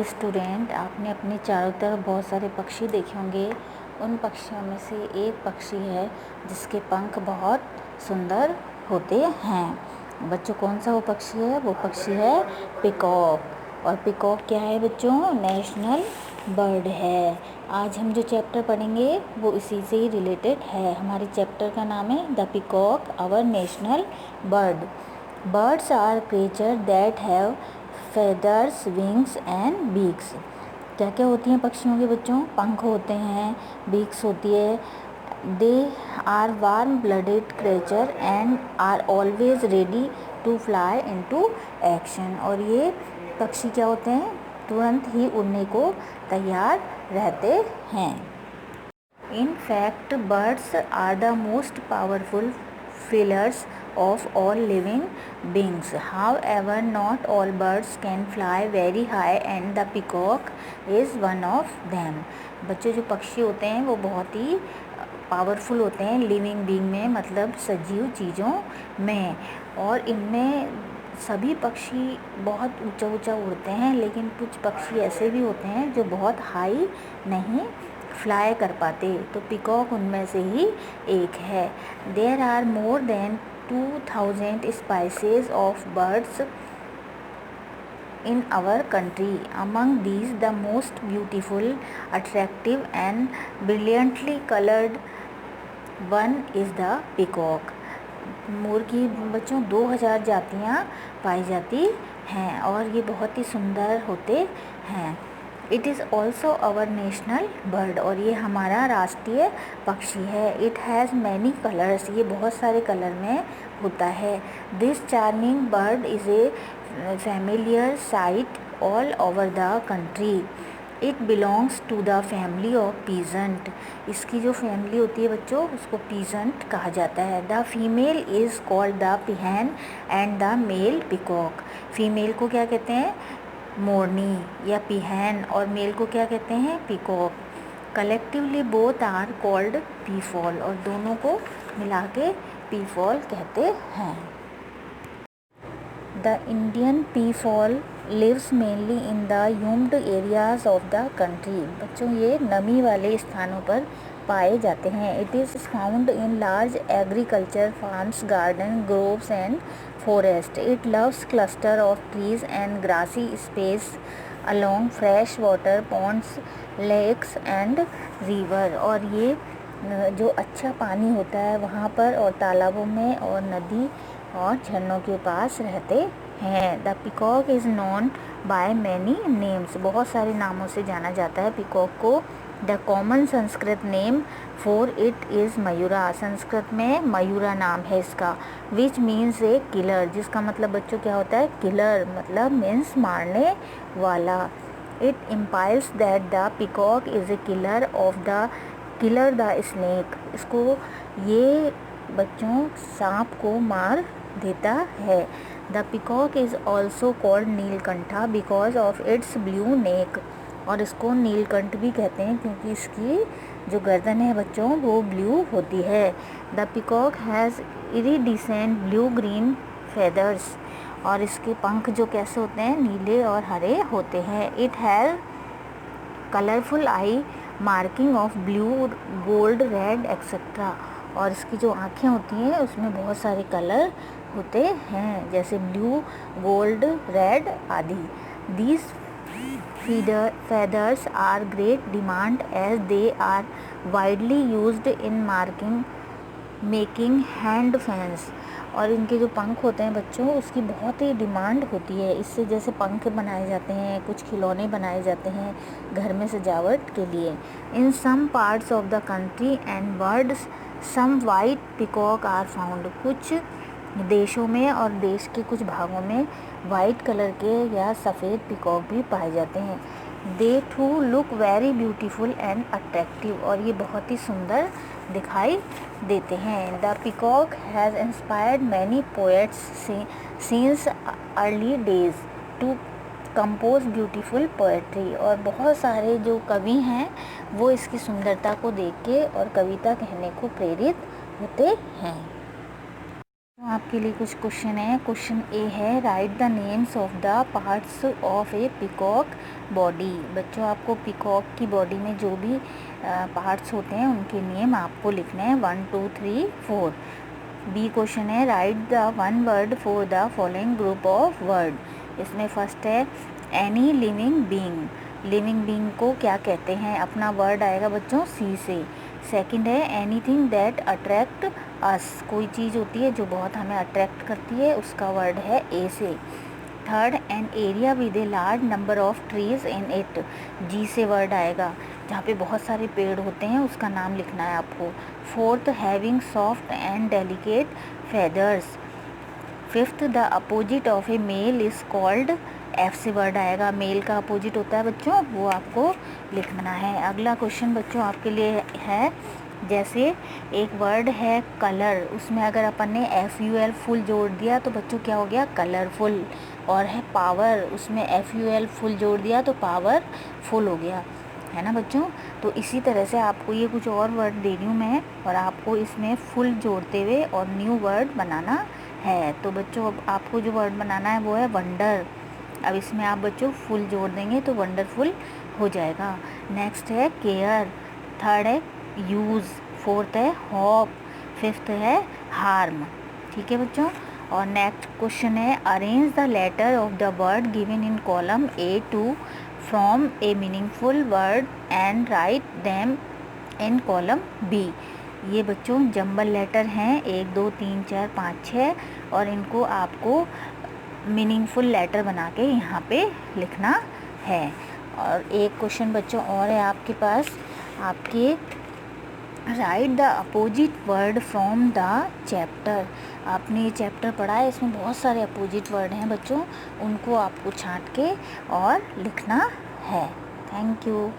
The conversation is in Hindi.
स्टूडेंट, आपने अपने चारों तरफ बहुत सारे पक्षी देखे होंगे। उन पक्षियों में से एक पक्षी है जिसके पंख बहुत सुंदर होते हैं। बच्चों, कौन सा वो पक्षी है? वो पक्षी है पीकॉक। और पीकॉक क्या है बच्चों? नेशनल बर्ड है। आज हम जो चैप्टर पढ़ेंगे वो इसी से ही रिलेटेड है। हमारे चैप्टर का नाम है the peacock our national bird. Birds are creature that have feathers, wings and beaks. क्या क्या होती हैं पक्षियों के बच्चों? पंख होते हैं, बीक्स होती है। They are warm blooded creature and are always ready to fly into action. और ये पक्षी क्या होते हैं? तुरंत ही उड़ने को तैयार रहते हैं। In fact, birds are the most powerful flyers of all living beings. However, not all birds can fly very high and the peacock is one of them. बच्चों, जो पक्षी होते हैं वो बहुत ही पावरफुल होते हैं लिविंग बीइंग में, मतलब सजीव चीज़ों में। और इनमें सभी पक्षी बहुत ऊंचा ऊंचा उड़ते हैं, लेकिन कुछ पक्षी ऐसे भी होते हैं जो बहुत हाई नहीं फ्लाई कर पाते। तो पीकॉक उनमें से ही एक है। There are more than 2000 species of birds in our country. Among these, the most beautiful, attractive and brilliantly colored one is the peacock. मोर की बच्चों 2000 जातियाँ पाई जाती हैं और ये बहुत ही सुंदर होते हैं। It is also our national bird, और ये हमारा राष्ट्रीय पक्षी है। इट हैज़ मैनी कलर्स, ये बहुत सारे कलर में होता है। This charming bird is a familiar sight all over the country. It belongs to the family of pheasant. इसकी जो फैमिली होती है बच्चों, उसको पीजेंट कहा जाता है। The female is called the peahen and the male peacock. Female को क्या कहते हैं? मोरनी या पिहैन, और मेल को क्या कहते हैं? Peacock. Collectively both are called peafowl, और दोनों को मिला के पीफॉल कहते हैं। The Indian peafowl lives mainly in the humid areas of the country. बच्चों, ये नमी वाले स्थानों पर पाए जाते हैं। It is found in large agriculture farms, garden, groves and forest. It loves cluster of trees and grassy space along fresh water ponds, lakes and river. और ये जो अच्छा पानी होता है वहाँ पर और तालाबों में और नदी और झरनों के पास रहते हैं। The peacock is known by many names. बहुत सारे नामों से जाना जाता है पिकॉक को। The common Sanskrit name for it is Mayura. Sanskrit में मयूरा नाम है इसका। विच मीन्स ए किलर, जिसका मतलब बच्चों क्या होता है? किलर मतलब मीन्स मारने वाला। It implies that the peacock is a killer of the killer the snake. इसको ये बच्चों सांप को मार देता है। The peacock is also called Neelkantha because of its blue neck. और इसको नीलकंठ भी कहते हैं क्योंकि इसकी जो गर्दन है बच्चों वो ब्लू होती है। The peacock has iridescent blue green feathers, और इसके पंख जो कैसे होते हैं? नीले और हरे होते हैं। It has colourful I marking of blue, gold, red etcetera. और इसकी जो आँखें होती हैं उसमें बहुत सारे कलर होते हैं, जैसे ब्लू, गोल्ड, रेड आदि। These feathers are great demand as they are widely used in making hand fans। और इनके जो पंख होते हैं बच्चों उसकी बहुत ही डिमांड होती है। इससे जैसे पंख बनाए जाते हैं, कुछ खिलौने बनाए जाते हैं घर में सजावट के लिए। In some parts of the country and worlds some white peacock are found. कुछ देशों में और देश के कुछ भागों में वाइट कलर के या सफ़ेद पिकॉक भी पाए जाते हैं। They to look very beautiful and attractive, और ये बहुत ही सुंदर दिखाई देते हैं। The peacock has inspired many poets since early days to compose beautiful poetry. और बहुत सारे जो कवि हैं वो इसकी सुंदरता को देख के और कविता कहने को प्रेरित होते हैं। आपके लिए कुछ क्वेश्चन है। क्वेश्चन ए है, right the names of the parts of A peacock body. बच्चों आपको पिकॉक की बॉडी में जो भी पार्ट्स होते हैं उनके नेम आपको लिखने हैं 1 2 3 4। बी क्वेश्चन है, right the one word for the following group of word. इसमें फर्स्ट है any living being. Living being को क्या कहते हैं? अपना वर्ड आएगा बच्चों सी से। सेकंड है एनीथिंग दैट अट्रैक्ट अस। कोई चीज़ होती है जो बहुत हमें अट्रैक्ट करती है, उसका वर्ड है ए से। Third an area with a large number of trees in it. G से वर्ड आएगा, जहाँ पे बहुत सारे पेड़ होते हैं उसका नाम लिखना है आपको। Fourth having soft and delicate feathers. Fifth the opposite of A mail is called. F से वर्ड आएगा, मेल का अपोजिट होता है बच्चों, वो आपको लिखना है। अगला क्वेश्चन बच्चों आपके लिए है, जैसे एक वर्ड है कलर, उसमें अगर अपन ने FUL फुल जोड़ दिया तो बच्चों क्या हो गया? कलरफुल। और है पावर, उसमें FUL फुल जोड़ दिया तो पावरफुल हो गया, है ना बच्चों। तो इसी तरह से आपको ये कुछ और वर्ड दे रही हूँ मैं, और आपको इसमें फुल जोड़ते हुए और न्यू वर्ड बनाना है। तो बच्चों अब आपको जो वर्ड बनाना है वो है वंडर। अब इसमें आप बच्चों फुल जोड़ देंगे तो वंडरफुल हो जाएगा। नेक्स्ट है केयर। थर्ड है यूज़। फोर्थ है होप। फिफ्थ है हार्म। ठीक है बच्चों। और नेक्स्ट क्वेश्चन है, arrange the letter of the word given in column A2 from a meaningful word and write them in column B। ये बच्चों जंबल लेटर हैं, 1 2 3 4 5 6, और इनको आपको मीनिंगफुल लेटर बना के यहाँ पे लिखना है। और एक क्वेश्चन बच्चों और है आपके पास, आपके right the opposite word from the chapter. आपने ये चैप्टर पढ़ा है, इसमें बहुत सारे अपोजिट वर्ड हैं बच्चों, उनको आपको छांट के और लिखना है। Thank you.